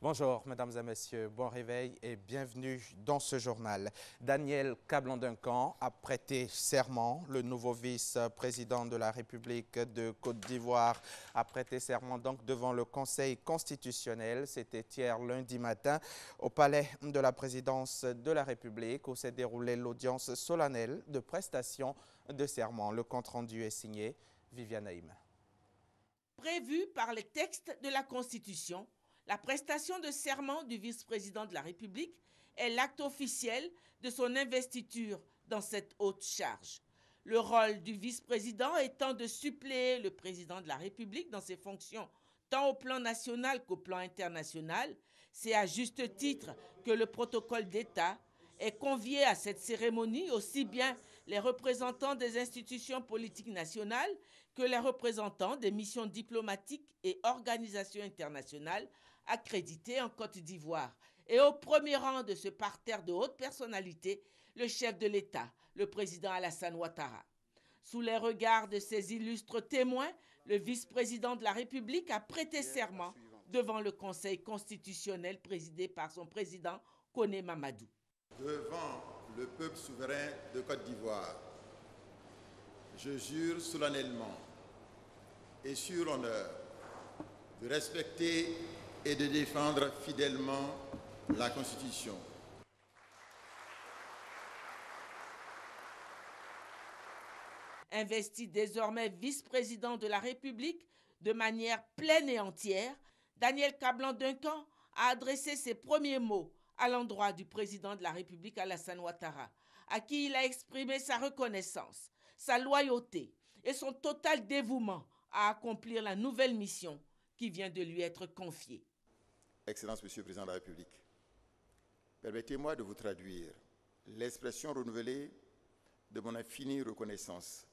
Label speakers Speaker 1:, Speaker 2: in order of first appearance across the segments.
Speaker 1: Bonjour, mesdames et messieurs, bon réveil et bienvenue dans ce journal. Daniel Kablan-Duncan a prêté serment. Le nouveau vice-président de la République de Côte d'Ivoire a prêté serment donc devant le Conseil constitutionnel. C'était hier lundi matin au palais de la présidence de la République où s'est déroulée l'audience solennelle de prestation de serment. Le compte-rendu est signé Viviane Haïm.
Speaker 2: Prévu par les textes de la Constitution, la prestation de serment du vice-président de la République est l'acte officiel de son investiture dans cette haute charge. Le rôle du vice-président étant de suppléer le président de la République dans ses fonctions tant au plan national qu'au plan international, c'est à juste titre que le protocole d'État est convié à cette cérémonie aussi bien les représentants des institutions politiques nationales que les représentants des missions diplomatiques et organisations internationales accréditées en Côte d'Ivoire. Et au premier rang de ce parterre de hautes personnalités, le chef de l'État, le président Alassane Ouattara. Sous les regards de ces illustres témoins, le vice-président de la République a prêté serment devant le Conseil constitutionnel présidé par son président Koné Mamadou.
Speaker 3: Devant le peuple souverain de Côte d'Ivoire, je jure solennellement et sur l'honneur de respecter et de défendre fidèlement la Constitution.
Speaker 2: Investi désormais vice-président de la République de manière pleine et entière, Daniel Kablan-Duncan a adressé ses premiers mots à l'endroit du président de la République Alassane Ouattara, à qui il a exprimé sa reconnaissance, sa loyauté et son total dévouement à accomplir la nouvelle mission qui vient de lui être confiée.
Speaker 3: Excellence, Monsieur le Président de la République, permettez-moi de vous traduire l'expression renouvelée de mon infinie reconnaissance.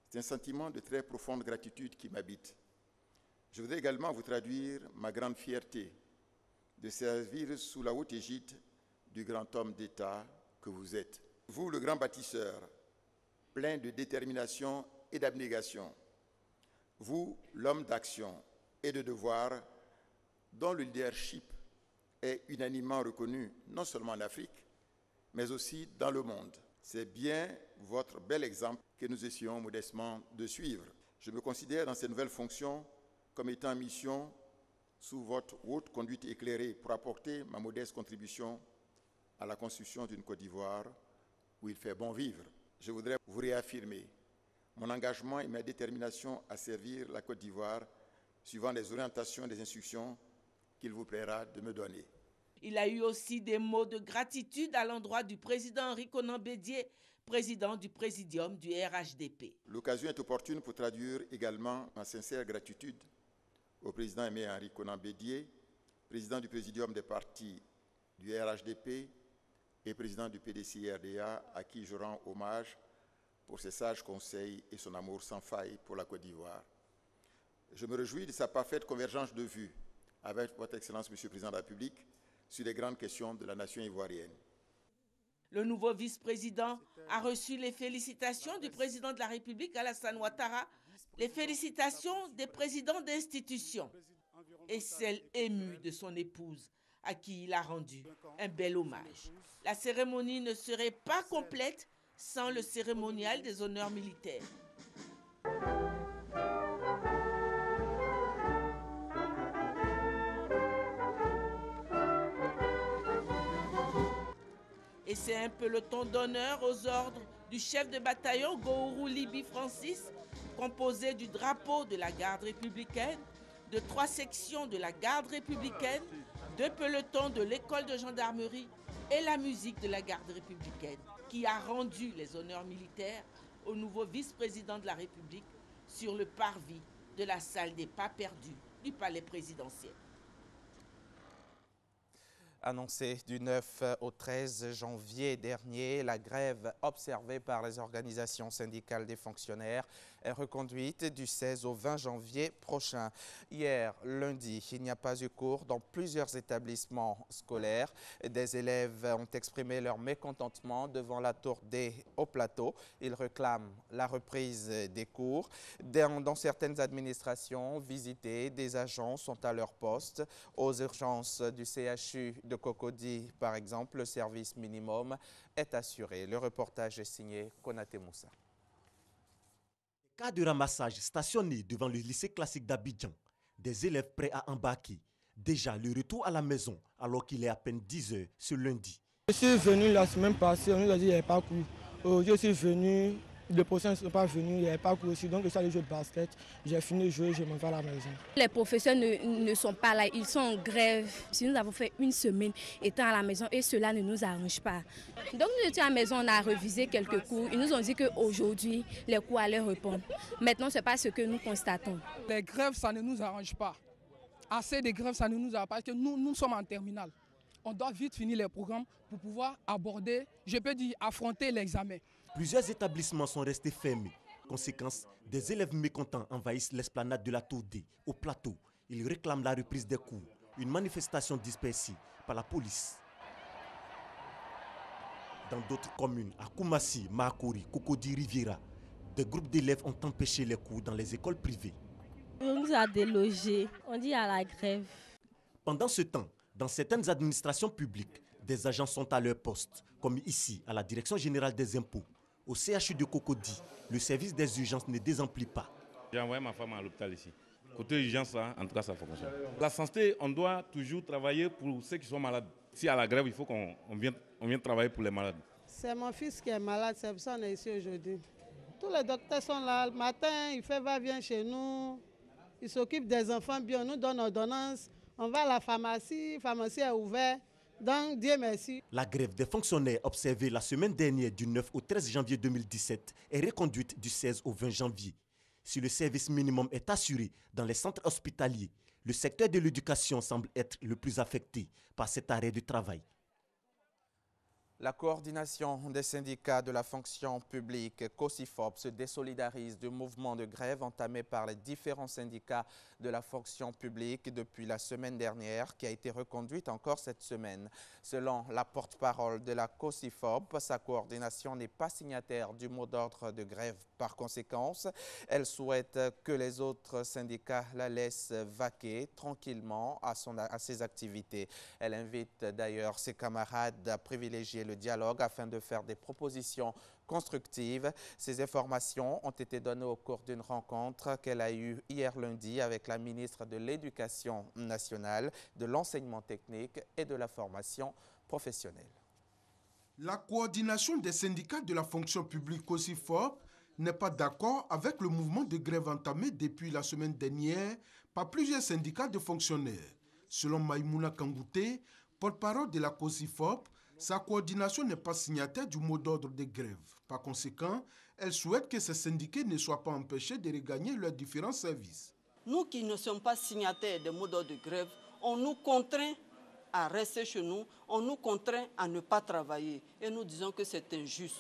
Speaker 3: C'est un sentiment de très profonde gratitude qui m'habite. Je voudrais également vous traduire ma grande fierté de servir sous la haute égide du grand homme d'État que vous êtes. Vous, le grand bâtisseur, plein de détermination et d'abnégation. Vous, l'homme d'action et de devoir, dont le leadership est unanimement reconnu non seulement en Afrique, mais aussi dans le monde. C'est bien votre bel exemple que nous essayons modestement de suivre. Je me considère dans cette nouvelle fonction comme étant en mission sous votre haute conduite éclairée pour apporter ma modeste contribution à la construction d'une Côte d'Ivoire où il fait bon vivre. Je voudrais vous réaffirmer mon engagement et ma détermination à servir la Côte d'Ivoire suivant les orientations et les instructions qu'il vous plaira de me donner.
Speaker 2: Il a eu aussi des mots de gratitude à l'endroit du président Henri Konan Bédié, président du Présidium du RHDP.
Speaker 3: L'occasion est opportune pour traduire également ma sincère gratitude au président Aimé Henri Konan Bédié, président du Présidium des partis du RHDP et président du PDCI-RDA, à qui je rends hommage pour ses sages conseils et son amour sans faille pour la Côte d'Ivoire. Je me réjouis de sa parfaite convergence de vues avec votre Excellence, Monsieur le Président de la République, sur les grandes questions de la nation ivoirienne.
Speaker 2: Le nouveau vice-président a reçu les félicitations du président de la République, Alassane Ouattara, les félicitations des présidents d'institutions et celles émues de son épouse, à qui il a rendu un bel hommage. La cérémonie ne serait pas complète sans le cérémonial des honneurs militaires. Et c'est un peloton d'honneur aux ordres du chef de bataillon Gourou Libi Francis, composé du drapeau de la garde républicaine, de 3 sections de la garde républicaine, 2 pelotons de l'école de gendarmerie et la musique de la garde républicaine, qui a rendu les honneurs militaires au nouveau vice-président de la République sur le parvis de la salle des pas perdus du palais présidentiel.
Speaker 1: Annoncée du 9 au 13 janvier dernier, la grève observée par les organisations syndicales des fonctionnaires est reconduite du 16 au 20 janvier prochain. Hier, lundi, il n'y a pas eu cours dans plusieurs établissements scolaires. Des élèves ont exprimé leur mécontentement devant la Tour D au plateau. Ils réclament la reprise des cours. Dans certaines administrations visitées, des agents sont à leur poste. Aux urgences du CHU de Cocody, par exemple, le service minimum est assuré. Le reportage est signé Konaté Moussa.
Speaker 4: Cas de ramassage stationné devant le lycée classique d'Abidjan. Des élèves prêts à embarquer. Déjà le retour à la maison alors qu'il est à peine 10 h ce lundi.
Speaker 5: Je suis venu la semaine passée, on nous a dit qu'il n'y avait pas cours. Je suis venu, les professeurs ne sont pas venus, il n'y avait pas cours aussi. Donc je suis allé jouer de basket, j'ai fini de jouer, je m'en vais à la maison.
Speaker 6: Les professeurs ne sont pas là, ils sont en grève. Si nous avons fait une semaine étant à la maison et cela ne nous arrange pas. Donc nous étions à la maison, on a révisé quelques cours. Ils nous ont dit qu'aujourd'hui, les cours allaient répondre. Maintenant, ce n'est pas ce que nous constatons.
Speaker 5: Les grèves, ça ne nous arrange pas. Assez de grèves, ça ne nous arrange pas parce que nous sommes en terminale. On doit vite finir les programmes pour pouvoir aborder, je peux dire, affronter l'examen.
Speaker 4: Plusieurs établissements sont restés fermés. Conséquence, des élèves mécontents envahissent l'esplanade de la Tour D, au plateau. Ils réclament la reprise des cours. Une manifestation dispersée par la police. Dans d'autres communes, à Koumassi, Makori, Cocody, Riviera, des groupes d'élèves ont empêché les cours dans les écoles privées.
Speaker 7: On nous a délogés, on dit à la grève.
Speaker 4: Pendant ce temps, dans certaines administrations publiques, des agents sont à leur poste, comme ici, à la Direction générale des impôts. Au CHU de Cocody, le service des urgences ne désemplit pas.
Speaker 8: J'ai envoyé ma femme à l'hôpital ici. Côté urgence, en tout cas, ça fonctionne. La santé, on doit toujours travailler pour ceux qui sont malades. Si à la grève, il faut qu'on vienne travailler pour les malades.
Speaker 9: C'est mon fils qui est malade, c'est pour ça qu'on est ici aujourd'hui. Tous les docteurs sont là. Le matin, il fait va-vient chez nous. Il s'occupe des enfants bien, on nous donne ordonnance. On va à la pharmacie, la pharmacie est ouverte. Donc, Dieu merci.
Speaker 4: La grève des fonctionnaires observée la semaine dernière du 9 au 13 janvier 2017 est reconduite du 16 au 20 janvier. Si le service minimum est assuré dans les centres hospitaliers, le secteur de l'éducation semble être le plus affecté par cet arrêt de travail.
Speaker 1: La coordination des syndicats de la fonction publique, COSIFOP, se désolidarise du mouvement de grève entamé par les différents syndicats de la fonction publique depuis la semaine dernière, qui a été reconduite encore cette semaine. Selon la porte-parole de la COSIFOP, sa coordination n'est pas signataire du mot d'ordre de grève. Par conséquent, elle souhaite que les autres syndicats la laissent vaquer tranquillement à ses activités. Elle invite d'ailleurs ses camarades à privilégier le dialogue afin de faire des propositions constructives. Ces informations ont été données au cours d'une rencontre qu'elle a eue hier lundi avec la ministre de l'Éducation nationale, de l'enseignement technique et de la formation professionnelle.
Speaker 10: La coordination des syndicats de la fonction publique COSIFOP n'est pas d'accord avec le mouvement de grève entamé depuis la semaine dernière par plusieurs syndicats de fonctionnaires. Selon Maïmouna Kangouté, porte-parole de la COSIFOP, sa coordination n'est pas signataire du mot d'ordre de grève. Par conséquent, elle souhaite que ces syndiqués ne soient pas empêchés de regagner leurs différents services.
Speaker 11: Nous qui ne sommes pas signataires des mots d'ordre de grève, on nous contraint à rester chez nous, on nous contraint à ne pas travailler. Et nous disons que c'est injuste.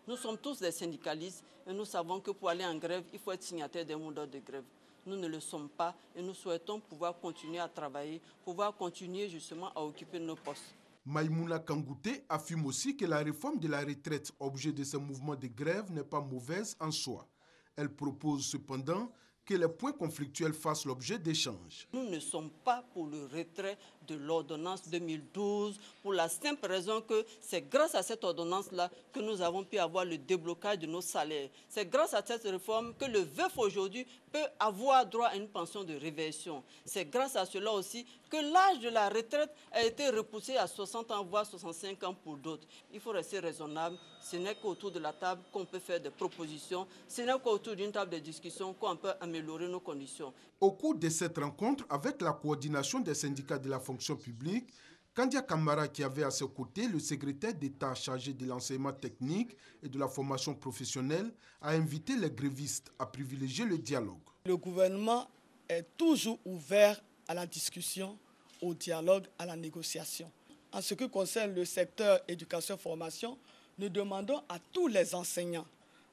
Speaker 11: Nous sommes tous des syndicalistes et nous savons que pour aller en grève, il faut être signataire des mots d'ordre de grève. Nous ne le sommes pas et nous souhaitons pouvoir continuer à travailler, pouvoir continuer justement à occuper nos postes.
Speaker 10: Maïmouna Kangouté affirme aussi que la réforme de la retraite, objet de ce mouvement de grève, n'est pas mauvaise en soi. Elle propose cependant que les points conflictuels fassent l'objet d'échanges.
Speaker 11: Nous ne sommes pas pour le retrait de l'ordonnance 2012, pour la simple raison que c'est grâce à cette ordonnance-là que nous avons pu avoir le déblocage de nos salaires. C'est grâce à cette réforme que le veuf aujourd'hui peut avoir droit à une pension de réversion. C'est grâce à cela aussi que l'âge de la retraite a été repoussé à 60 ans, voire 65 ans pour d'autres. Il faut rester raisonnable. Ce n'est qu'autour de la table qu'on peut faire des propositions. Ce n'est qu'autour d'une table de discussion qu'on peut améliorer nos conditions.
Speaker 10: Au cours de cette rencontre avec la coordination des syndicats de la fonction publique, Kandia Kamara, qui avait à ses côtés le secrétaire d'État chargé de l'enseignement technique et de la formation professionnelle, a invité les grévistes à privilégier le dialogue.
Speaker 5: Le gouvernement est toujours ouvert à la discussion, au dialogue, à la négociation.
Speaker 12: en ce qui concerne le secteur éducation-formation, nous demandons à tous les enseignants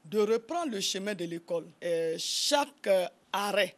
Speaker 12: de reprendre le chemin de l'école. Chaque arrêt,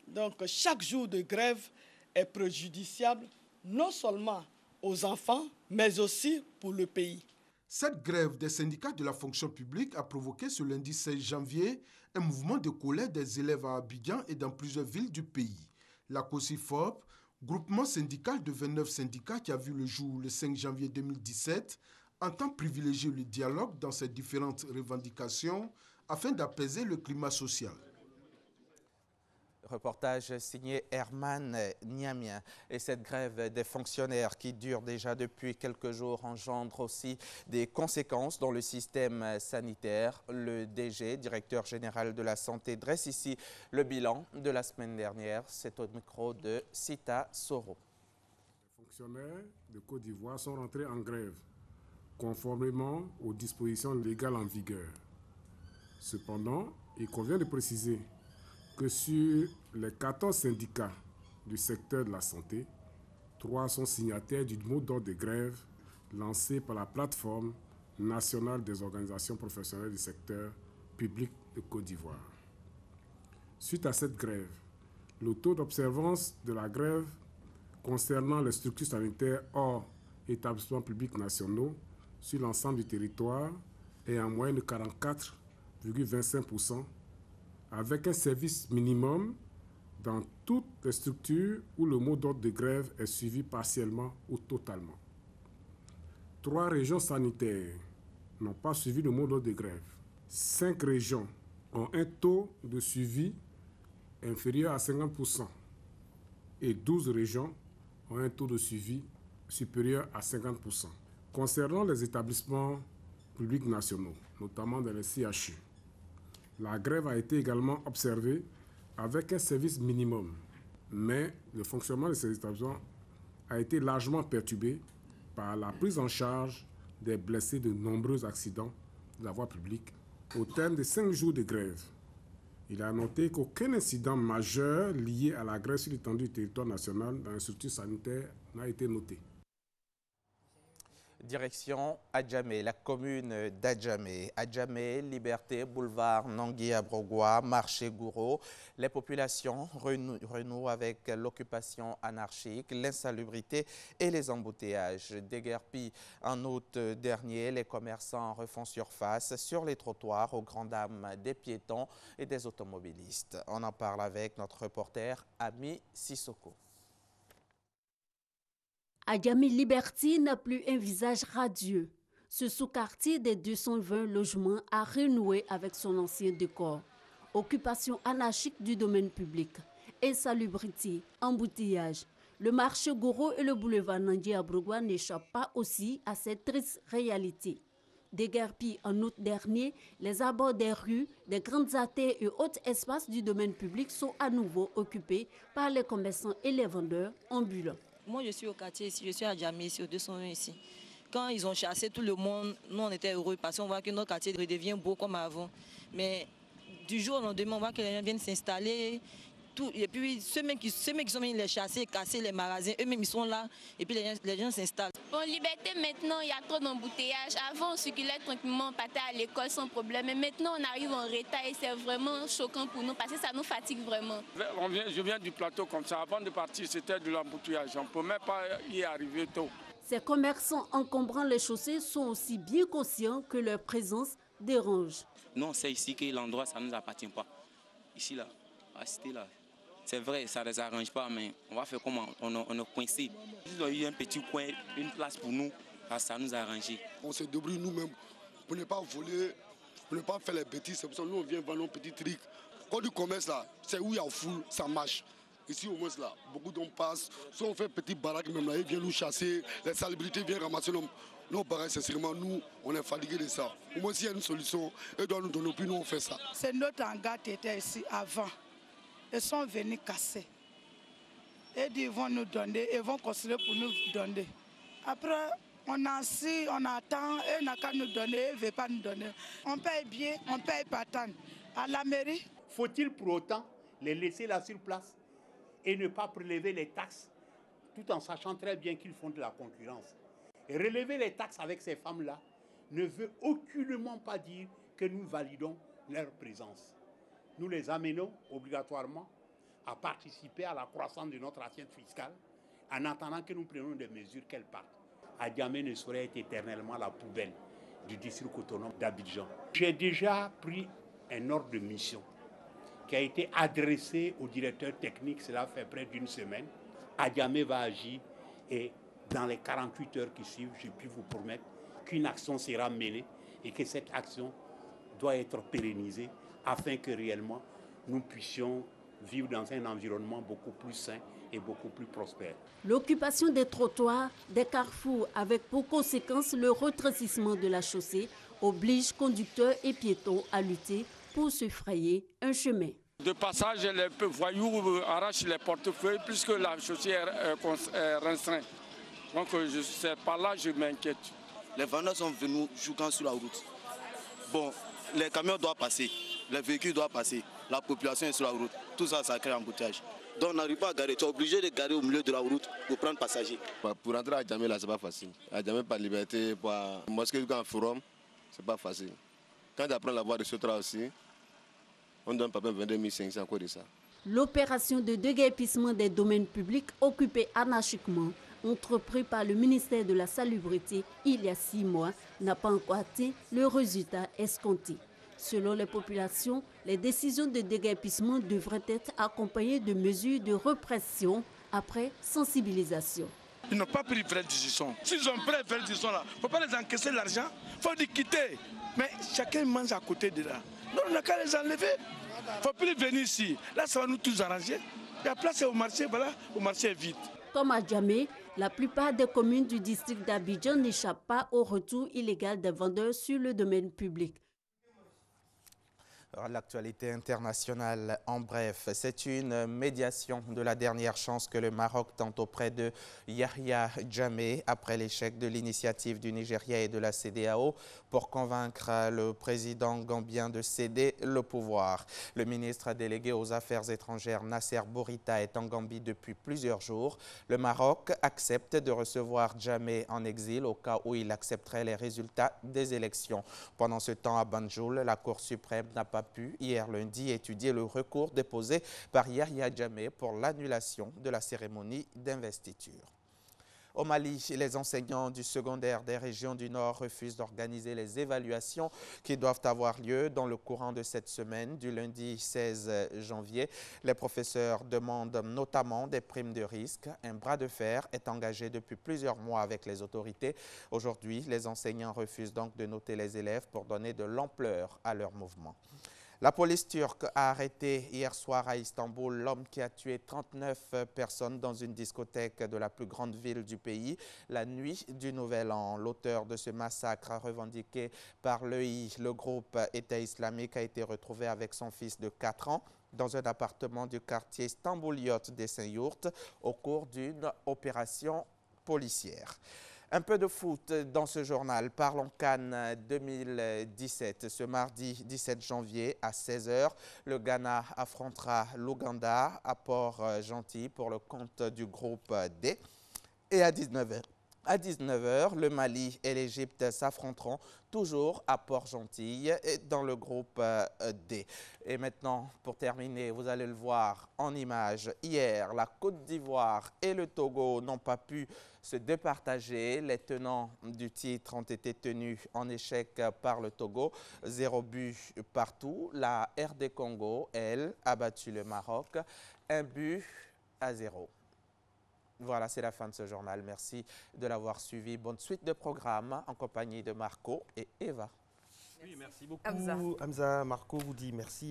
Speaker 12: donc chaque jour de grève est préjudiciable non seulement aux enfants, mais aussi pour le pays.
Speaker 10: Cette grève des syndicats de la fonction publique a provoqué ce lundi 16 janvier un mouvement de colère des élèves à Abidjan et dans plusieurs villes du pays. La COSIFOP, groupement syndical de 29 syndicats qui a vu le jour le 5 janvier 2017, entend privilégier le dialogue dans ces différentes revendications afin d'apaiser le climat social.
Speaker 1: Reportage signé Herman Niamien. Et cette grève des fonctionnaires qui dure déjà depuis quelques jours engendre aussi des conséquences dans le système sanitaire. Le DG, directeur général de la santé, dresse ici le bilan de la semaine dernière. C'est au micro de Sita Soro.
Speaker 13: Les fonctionnaires de Côte d'Ivoire sont rentrés en grève conformément aux dispositions légales en vigueur. Cependant, il convient de préciser que sur les 14 syndicats du secteur de la santé, 3 sont signataires du mot d'ordre de grève lancé par la plateforme nationale des organisations professionnelles du secteur public de Côte d'Ivoire. Suite à cette grève, le taux d'observance de la grève concernant les structures sanitaires hors établissements publics nationaux sur l'ensemble du territoire est en moyenne de 44,25%, avec un service minimum dans toutes les structures où le mot d'ordre de grève est suivi partiellement ou totalement. 3 régions sanitaires n'ont pas suivi le mot d'ordre de grève. 5 régions ont un taux de suivi inférieur à 50% et 12 régions ont un taux de suivi supérieur à 50%. Concernant les établissements publics nationaux, notamment dans les CHU, la grève a été également observée avec un service minimum, mais le fonctionnement de ces établissements a été largement perturbé par la prise en charge des blessés de nombreux accidents de la voie publique. Au terme de 5 jours de grève, il a noté qu'aucun incident majeur lié à la grève sur l'étendue du territoire national dans les structures sanitaires n'a été noté.
Speaker 1: Direction Adjamé, la commune d'Adjamé. Adjamé, Liberté, boulevard Nangui-Abrogua, marché Gouraud. Les populations renouent avec l'occupation anarchique, l'insalubrité et les embouteillages. Déguerpis en août dernier, les commerçants refont surface sur les trottoirs aux grandes dames des piétons et des automobilistes. On en parle avec notre reporter Ami Sissoko.
Speaker 14: Adjamé Liberty n'a plus un visage radieux. Ce sous-quartier des 220 logements a renoué avec son ancien décor. Occupation anarchique du domaine public, insalubrité, embouteillage. Le marché Gouraud et le boulevard Nangui-Abrogua n'échappent pas aussi à cette triste réalité. Déguerpis en août dernier, les abords des rues, des grandes artères et autres espaces du domaine public sont à nouveau occupés par les commerçants et les vendeurs ambulants.
Speaker 15: Moi, je suis au quartier ici, je suis à Adjamé ici, au 201 ici. Quand ils ont chassé tout le monde, nous on était heureux parce qu'on voit que notre quartier redevient beau comme avant. Mais du jour au lendemain, on voit que les gens viennent s'installer. Et puis ceux qui sont venus les chasser, casser les magasins, eux-mêmes ils sont là et puis les gens s'installent.
Speaker 16: Bon, Liberté, maintenant il y a trop d'embouteillages. Avant on circulait tranquillement, on partait à l'école sans problème. Mais maintenant on arrive en retard et c'est vraiment choquant pour nous parce que ça nous fatigue vraiment.
Speaker 17: Je viens du plateau comme ça. Avant de partir, c'était de l'embouteillage. On ne peut même pas y arriver tôt.
Speaker 14: Ces commerçants encombrant les chaussées sont aussi bien conscients que leur présence dérange.
Speaker 18: Nous on sait ici que l'endroit ça ne nous appartient pas. Ici là, à cité là. C'est vrai, ça ne les arrange pas, mais on va faire comment? On est coincé. Ils ont eu un petit coin, une place pour nous, ça nous a arrangé.
Speaker 19: On se débrouille nous-mêmes pour ne pas voler, pour ne pas faire les bêtises. C'est pour ça que nous, on vient vendre nos petits trucs. Quand du commerce, là, c'est où il y a foule, ça marche. Ici, au moins, là, beaucoup d'hommes passent. Si on fait petit baraque, même là, ils viennent nous chasser. Les salubrités viennent ramasser nos baraques. Sincèrement, nous, on est fatigués de ça. Au moins, s'il y a une solution, ils doivent nous donner, puis nous, on fait ça.
Speaker 20: C'est notre hangar qui était ici avant. Ils sont venus casser. Ils vont nous donner, ils vont construire pour nous donner. Après, on assis, on attend, et n'a qu'à nous donner, ils ne veulent pas nous donner. On paye bien, on paye pas tant. À la mairie.
Speaker 21: Faut-il pour autant les laisser là sur place et ne pas prélever les taxes, tout en sachant très bien qu'ils font de la concurrence? Relever les taxes avec ces femmes-là ne veut aucunement pas dire que nous validons leur présence. Nous les amenons obligatoirement à participer à la croissance de notre assiette fiscale en attendant que nous prenions des mesures qu'elles partent. Adjamé ne saurait être éternellement la poubelle du district autonome d'Abidjan. J'ai déjà pris un ordre de mission qui a été adressé au directeur technique, cela fait près d'une semaine. Adjamé va agir et dans les 48 heures qui suivent, je puis vous promettre qu'une action sera menée et que cette action doit être pérennisée afin que réellement nous puissions vivre dans un environnement beaucoup plus sain et beaucoup plus prospère.
Speaker 14: L'occupation des trottoirs, des carrefours avec pour conséquence le rétrécissement de la chaussée oblige conducteurs et piétons à lutter pour se frayer un chemin.
Speaker 17: De passage, les voyous arrachent les portefeuilles puisque la chaussée est restreinte. Donc c'est par là que je m'inquiète.
Speaker 3: Les vendeurs sont venus jouant sur la route. Bon, les camions doivent passer, les véhicules doivent passer, la population est sur la route. Tout ça, ça crée un embouteillage. Donc on n'arrive pas à garer. Tu es obligé de garer au milieu de la route pour prendre passager.
Speaker 22: Pour entrer à Adjamé, là, ce n'est pas facile. Adjamé, par liberté, pour mosquée du forum, ce n'est pas facile. Quand tu apprends la voie de Sotra aussi, on donne pas 22 500 quoi de ça.
Speaker 14: L'opération de déguerpissement des domaines publics occupés anarchiquement, entrepris par le ministère de la Salubrité il y a 6 mois, n'a pas encore atteint le résultat escompté. Selon les populations, les décisions de déguerpissement devraient être accompagnées de mesures de répression après sensibilisation.
Speaker 23: Ils n'ont pas pris vraie décision. S'ils ont pris vraie décision, il ne faut pas les encaisser l'argent, il faut les quitter. Mais chacun mange à côté de là. Non, on n'a qu'à les enlever. Il ne faut plus venir ici. Là, ça va nous tous arranger. La place est au marché, voilà, au marché est vide.
Speaker 14: Comme à Djamé, la plupart des communes du district d'Abidjan n'échappent pas au retour illégal des vendeurs sur le domaine public.
Speaker 1: L'actualité internationale en bref, c'est une médiation de la dernière chance que le Maroc tente auprès de Yahya Jammeh après l'échec de l'initiative du Nigeria et de la CEDEAO pour convaincre le président gambien de céder le pouvoir. Le ministre délégué aux Affaires étrangères Nasser Bourita est en Gambie depuis plusieurs jours. Le Maroc accepte de recevoir Jammeh en exil au cas où il accepterait les résultats des élections. Pendant ce temps, à Banjul, la Cour suprême n'a pas pu, hier lundi, étudier le recours déposé par Yahya Jammeh pour l'annulation de la cérémonie d'investiture. Au Mali, les enseignants du secondaire des régions du Nord refusent d'organiser les évaluations qui doivent avoir lieu dans le courant de cette semaine, du lundi 16 janvier. Les professeurs demandent notamment des primes de risque. Un bras de fer est engagé depuis plusieurs mois avec les autorités. Aujourd'hui, les enseignants refusent donc de noter les élèves pour donner de l'ampleur à leur mouvement. La police turque a arrêté hier soir à Istanbul l'homme qui a tué 39 personnes dans une discothèque de la plus grande ville du pays la nuit du Nouvel An. L'auteur de ce massacre revendiqué par l'EI, le groupe État islamique, a été retrouvé avec son fils de 4 ans dans un appartement du quartier Istanbuliyot des Saint-Yourt au cours d'une opération policière. Un peu de foot dans ce journal. Parlons CAN 2017. Ce mardi 17 janvier à 16h, le Ghana affrontera l'Ouganda à Port-Gentil pour le compte du groupe D. Et à 19h, le Mali et l'Égypte s'affronteront toujours à Port-Gentil dans le groupe D. Et maintenant, pour terminer, vous allez le voir en images. Hier, la Côte d'Ivoire et le Togo n'ont pas pu se départager. Les tenants du titre ont été tenus en échec par le Togo. 0 but partout. La RD Congo, elle, a battu le Maroc. 1-0. Voilà, c'est la fin de ce journal. Merci de l'avoir suivi. Bonne suite de programme en compagnie de Marco et Eva.
Speaker 4: Oui, merci beaucoup. Hamza, Marco vous dit merci.